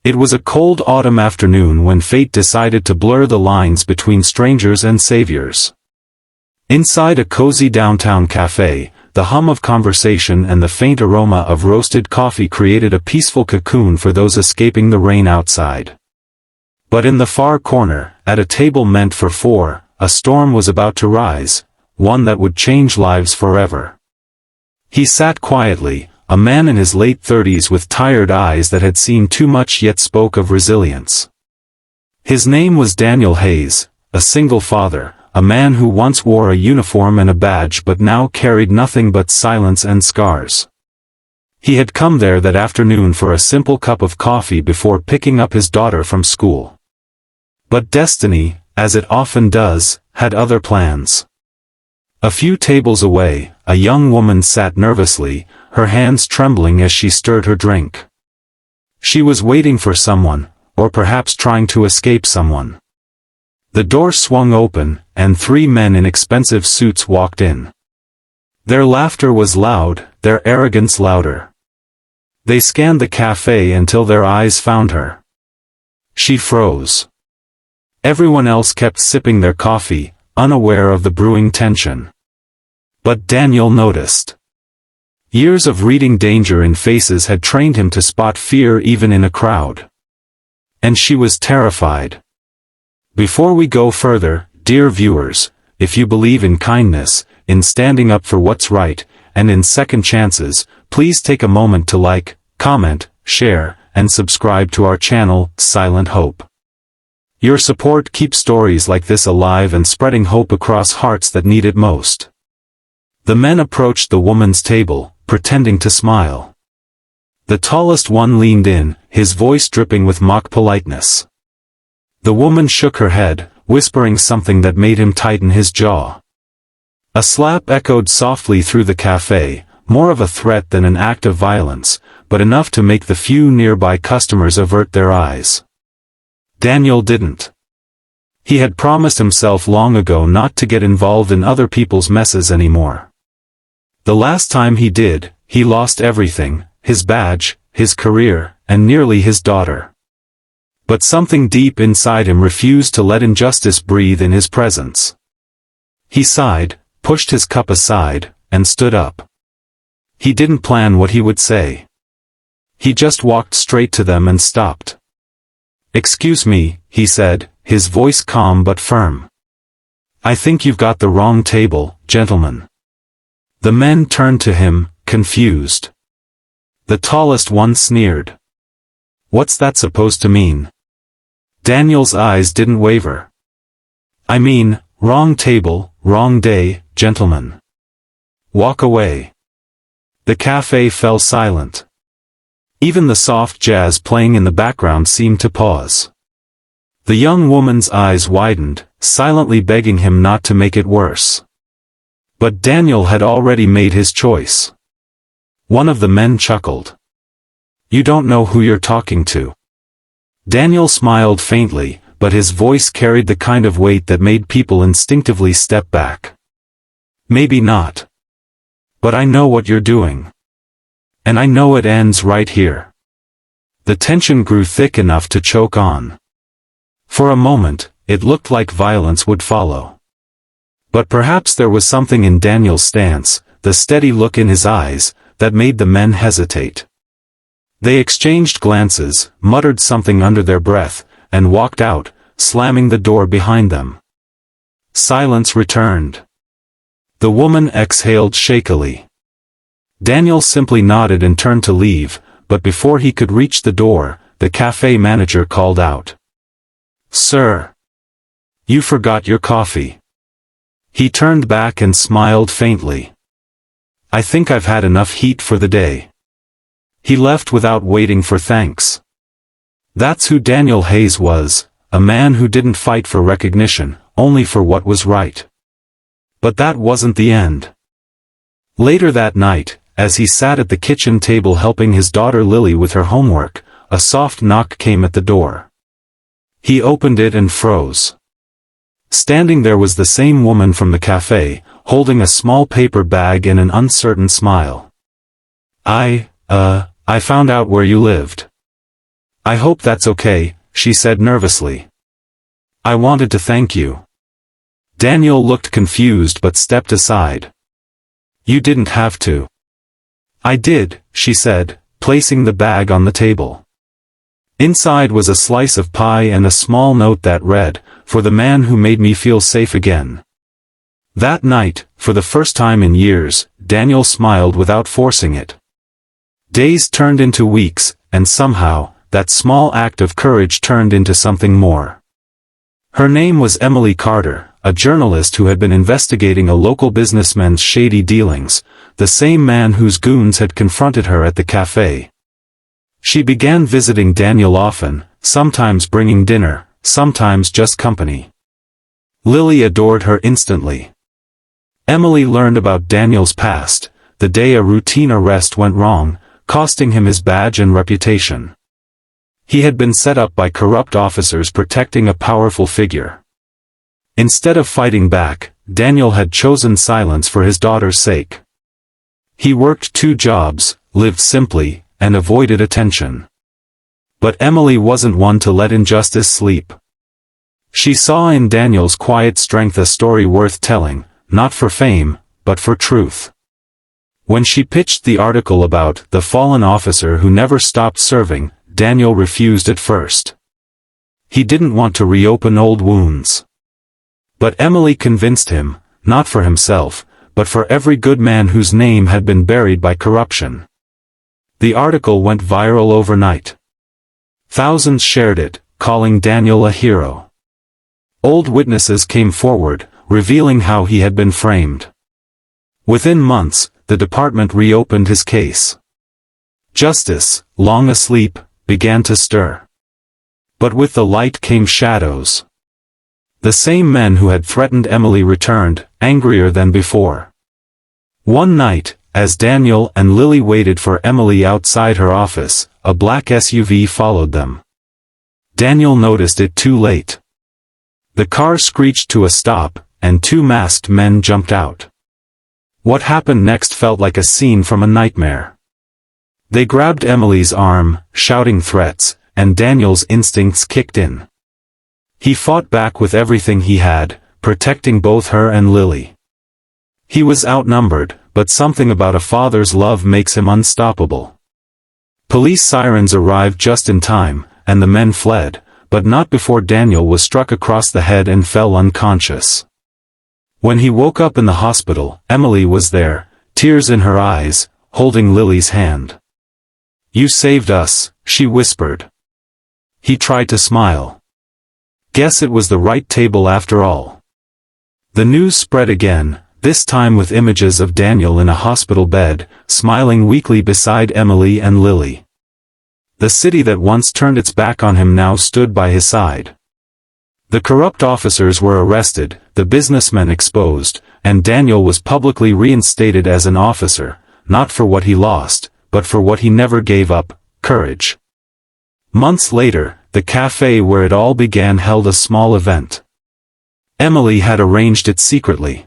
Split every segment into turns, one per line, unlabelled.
It was a cold autumn afternoon when fate decided to blur the lines between strangers and saviors. Inside a cozy downtown café, the hum of conversation and the faint aroma of roasted coffee created a peaceful cocoon for those escaping the rain outside. But in the far corner, at a table meant for four, a storm was about to rise, one that would change lives forever. He sat quietly, a man in his late 30s with tired eyes that had seen too much yet spoke of resilience. His name was Daniel Hayes, a single father, a man who once wore a uniform and a badge but now carried nothing but silence and scars. He had come there that afternoon for a simple cup of coffee before picking up his daughter from school. But destiny, as it often does, had other plans. A few tables away, a young woman sat nervously, her hands trembling as she stirred her drink. She was waiting for someone, or perhaps trying to escape someone. The door swung open, and three men in expensive suits walked in. Their laughter was loud, their arrogance louder. They scanned the café until their eyes found her. She froze. Everyone else kept sipping their coffee, unaware of the brewing tension. But Daniel noticed. Years of reading danger in faces had trained him to spot fear even in a crowd. And she was terrified. Before we go further, dear viewers, if you believe in kindness, in standing up for what's right, and in second chances, please take a moment to like, comment, share, and subscribe to our channel, Silent Hope. Your support keeps stories like this alive and spreading hope across hearts that need it most. The men approached the woman's table, pretending to smile. The tallest one leaned in, his voice dripping with mock politeness. The woman shook her head, whispering something that made him tighten his jaw. A slap echoed softly through the café, more of a threat than an act of violence, but enough to make the few nearby customers avert their eyes. Daniel didn't. He had promised himself long ago not to get involved in other people's messes anymore. The last time he did, he lost everything, his badge, his career, and nearly his daughter. But something deep inside him refused to let injustice breathe in his presence. He sighed, pushed his cup aside, and stood up. He didn't plan what he would say. He just walked straight to them and stopped. "Excuse me," he said, his voice calm but firm. "I think you've got the wrong table, gentlemen." The men turned to him, confused. The tallest one sneered. "What's that supposed to mean?" Daniel's eyes didn't waver. "I mean, wrong table, wrong day, gentlemen. Walk away." The café fell silent. Even the soft jazz playing in the background seemed to pause. The young woman's eyes widened, silently begging him not to make it worse. But Daniel had already made his choice. One of the men chuckled. "You don't know who you're talking to." Daniel smiled faintly, but his voice carried the kind of weight that made people instinctively step back. "Maybe not. But I know what you're doing. And I know it ends right here." The tension grew thick enough to choke on. For a moment, it looked like violence would follow. But perhaps there was something in Daniel's stance, the steady look in his eyes, that made the men hesitate. They exchanged glances, muttered something under their breath, and walked out, slamming the door behind them. Silence returned. The woman exhaled shakily. Daniel simply nodded and turned to leave, but before he could reach the door, the café manager called out. "Sir! You forgot your coffee." He turned back and smiled faintly. "I think I've had enough heat for the day." He left without waiting for thanks. That's who Daniel Hayes was, a man who didn't fight for recognition, only for what was right. But that wasn't the end. Later that night, as he sat at the kitchen table helping his daughter Lily with her homework, a soft knock came at the door. He opened it and froze. Standing there was the same woman from the café, holding a small paper bag and an uncertain smile. I found out where you lived. "I hope that's okay," she said nervously. "I wanted to thank you." Daniel looked confused but stepped aside. "You didn't have to." "I did," she said, placing the bag on the table. Inside was a slice of pie and a small note that read, "For the man who made me feel safe again." That night, for the first time in years, Daniel smiled without forcing it. Days turned into weeks, and somehow, that small act of courage turned into something more. Her name was Emily Carter, a journalist who had been investigating a local businessman's shady dealings, the same man whose goons had confronted her at the café. She began visiting Daniel often, sometimes bringing dinner, sometimes just company. Lily adored her instantly. Emily learned about Daniel's past, the day a routine arrest went wrong, costing him his badge and reputation. He had been set up by corrupt officers protecting a powerful figure. Instead of fighting back, Daniel had chosen silence for his daughter's sake. He worked 2 jobs, lived simply, and avoided attention. But Emily wasn't one to let injustice sleep. She saw in Daniel's quiet strength a story worth telling, not for fame, but for truth. When she pitched the article about the fallen officer who never stopped serving, Daniel refused at first. He didn't want to reopen old wounds. But Emily convinced him, not for himself, but for every good man whose name had been buried by corruption. The article went viral overnight. Thousands shared it, calling Daniel a hero. Old witnesses came forward, revealing how he had been framed. Within months, the department reopened his case. Justice, long asleep, began to stir. But with the light came shadows. The same men who had threatened Emily returned, angrier than before. One night, as Daniel and Lily waited for Emily outside her office, a black SUV followed them. Daniel noticed it too late. The car screeched to a stop, and 2 masked men jumped out. What happened next felt like a scene from a nightmare. They grabbed Emily's arm, shouting threats, and Daniel's instincts kicked in. He fought back with everything he had, protecting both her and Lily. He was outnumbered, but something about a father's love makes him unstoppable. Police sirens arrived just in time, and the men fled, but not before Daniel was struck across the head and fell unconscious. When he woke up in the hospital, Emily was there, tears in her eyes, holding Lily's hand. "You saved us," she whispered. He tried to smile. Guess it was the right table after all. The news spread again, this time with images of Daniel in a hospital bed, smiling weakly beside Emily and Lily. The city that once turned its back on him now stood by his side. The corrupt officers were arrested, the businessmen exposed, and Daniel was publicly reinstated as an officer, not for what he lost, but for what he never gave up, courage. Months later, the café where it all began held a small event. Emily had arranged it secretly.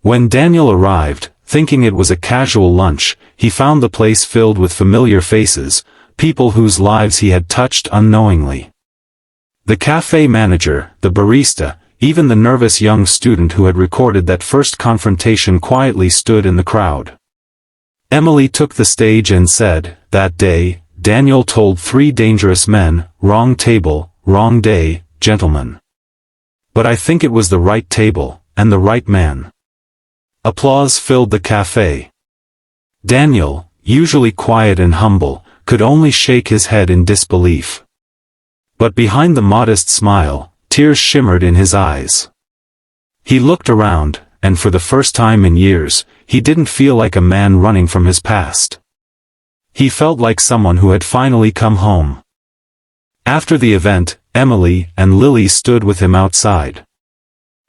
When Daniel arrived, thinking it was a casual lunch, he found the place filled with familiar faces, people whose lives he had touched unknowingly. The café manager, the barista, even the nervous young student who had recorded that first confrontation quietly stood in the crowd. Emily took the stage and said, "That day, Daniel told 3 dangerous men, wrong table, wrong day, gentlemen. But I think it was the right table, and the right man." Applause filled the café. Daniel, usually quiet and humble, could only shake his head in disbelief. But behind the modest smile, tears shimmered in his eyes. He looked around, and for the first time in years, he didn't feel like a man running from his past. He felt like someone who had finally come home. After the event, Emily and Lily stood with him outside.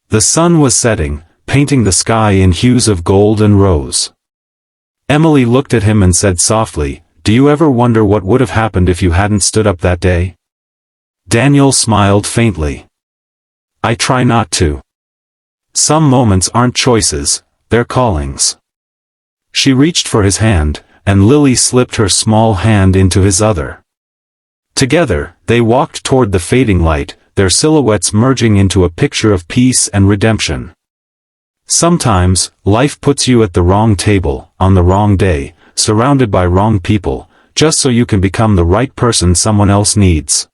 The sun was setting, painting the sky in hues of gold and rose. Emily looked at him and said softly, "Do you ever wonder what would have happened if you hadn't stood up that day?" Daniel smiled faintly. "I try not to. Some moments aren't choices, they're callings." She reached for his hand, and Lily slipped her small hand into his other. Together, they walked toward the fading light, their silhouettes merging into a picture of peace and redemption. Sometimes, life puts you at the wrong table, on the wrong day, surrounded by wrong people, just so you can become the right person someone else needs.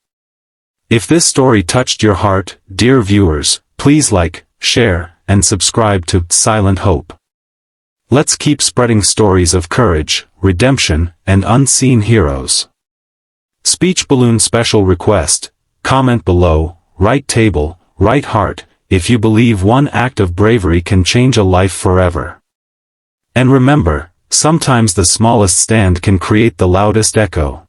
If this story touched your heart, dear viewers, please like, share, and subscribe to Silent Hope. Let's keep spreading stories of courage, redemption, and unseen heroes. Speech balloon special request, comment below, right table, right heart, if you believe one act of bravery can change a life forever. And remember, sometimes the smallest stand can create the loudest echo.